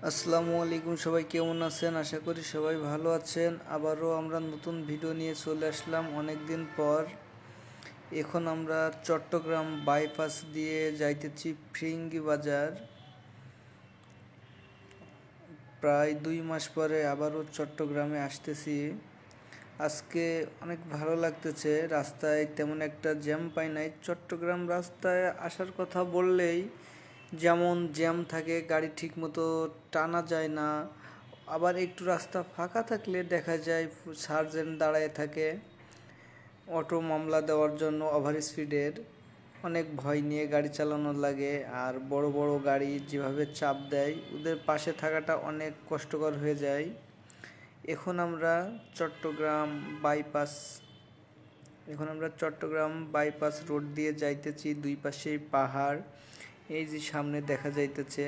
আসসালামু আলাইকুম, সবাই কেমন আছেন? আশা করি সবাই ভালো আছেন। আবারও আমরা নতুন ভিডিও নিয়ে চলে আসলাম অনেক দিন পর। এখন আমরা চট্টগ্রাম বাইপাস দিয়ে যাইতেছি ফিরিঙ্গি বাজার। প্রায় 2 মাস পরে আবারও চট্টগ্রামে আসতেছি। আজকে অনেক ভালো লাগতেছে, রাস্তায় তেমন একটা জ্যাম পাই নাই। চট্টগ্রাম রাস্তায় আসার কথা বললেই যেমন জ্যাম থাকে, গাড়ি ঠিকমতো টানা যায় না। আবার একটু রাস্তা ফাঁকা থাকলে দেখা যায় সার্জেন্ট দাঁড়ায় থাকে অটো মামলা দেওয়ার জন্য। ওভার স্পিডের অনেক ভয় নিয়ে গাড়ি চালানো লাগে, আর বড় বড় গাড়ি যেভাবে চাপ দেয় ওদের পাশে থাকাটা অনেক কষ্টকর হয়ে যায়। এখন আমরা চট্টগ্রাম বাইপাস বাইপাস রোড দিয়ে যাইতেছি। দুই পাশেই পাহাড়, এই যে সামনে দেখা যাইতেছে।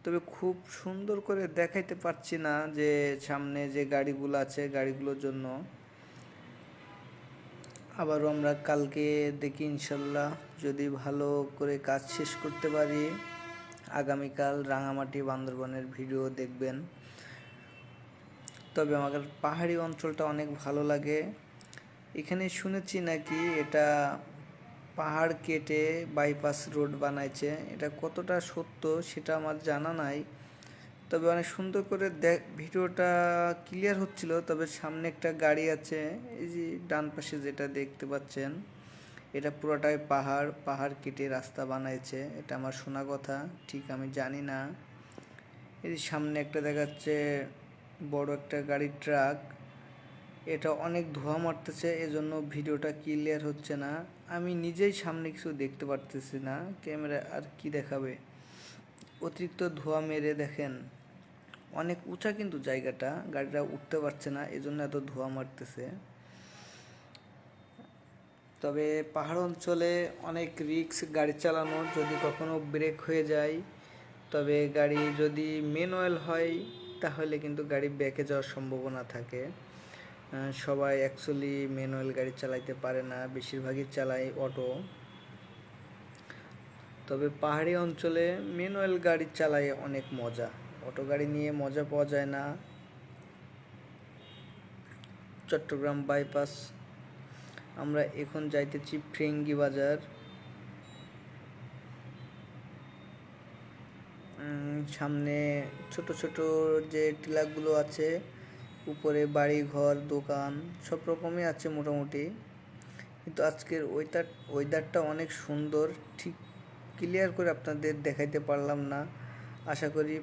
তবে খুব সুন্দর করে দেখাইতে পারছি না যে সামনে যে গাড়িগুলো আছে গাড়িগুলোর জন্য। আবারও আমরা কালকে দেখি ইনশাল্লাহ, যদি ভালো করে কাজ শেষ করতে পারি আগামীকাল রাঙামাটি বান্দরবনের ভিডিও দেখবেন। তবে আমাদের পাহাড়ি অঞ্চলটা অনেক ভালো লাগে। এখানে শুনেছি নাকি এটা পাহাড় কেটে বাইপাস রোড বানাইছে। এটা কতটা সত্য সেটা আমার জানা নাই। তবে অনেক সুন্দর করে ভিডিওটা ক্লিয়ার হচ্ছিল। তবে সামনে একটা গাড়ি আছে, এই যে ডান পাশে যেটা দেখতে পাচ্ছেন, এটা পুরোটাই পাহাড়। পাহাড় কেটে রাস্তা বানাইছে, এটা আমার শোনা কথা, ঠিক আমি জানি না। এই যে সামনে একটা দেখাচ্ছে বড় একটা গাড়ির ট্রাক, এটা অনেক ধোঁয়া মারতেছে, এজন্য ভিডিওটা ক্লিয়ার হচ্ছে না। আমি নিজেই সামনে কিছু দেখতে পারতেছি না, ক্যামেরা আর কি দেখাবে। অতিরিক্ত ধোঁয়া মেরে দেখেন অনেক উঁচা কিন্তু জায়গাটা, গাড়িটা উঠতে পারছে না, এজন্য এত ধোঁয়া মারতেছে। তবে পাহাড় অঞ্চলে অনেক রিস্ক গাড়ি চালানোর, যদি কখনো ব্রেক হয়ে যায়, তবে গাড়ি যদি ম্যানুয়াল হয় তাহলে কিন্তু গাড়ি বেঁকে যাওয়ার সম্ভাবনা থাকে। সবাই অ্যাকচুয়ালি ম্যানুয়াল গাড়ি চালাইতে পারে না, বেশিরভাগই চালায় অটো। তবে পাহাড়ি অঞ্চলে ম্যানুয়াল গাড়ি চালায় অনেক মজা, অটো গাড়ি নিয়ে মজা পাওয়া যায় না। চট্টগ্রাম বাইপাস আমরা এখন যাইতেছি ফিরিঙ্গি বাজার। সামনে ছোট ছোট যে টিলাগুলো আছে, উপরে বাড়ি ঘর দোকান সব রকমই আছে মোটামুটি। কিন্তু আজকের ওয়েদারটা অনেক সুন্দর, ঠিক ক্লিয়ার করে আপনাদের দেখাইতে পারলাম না। আশা করি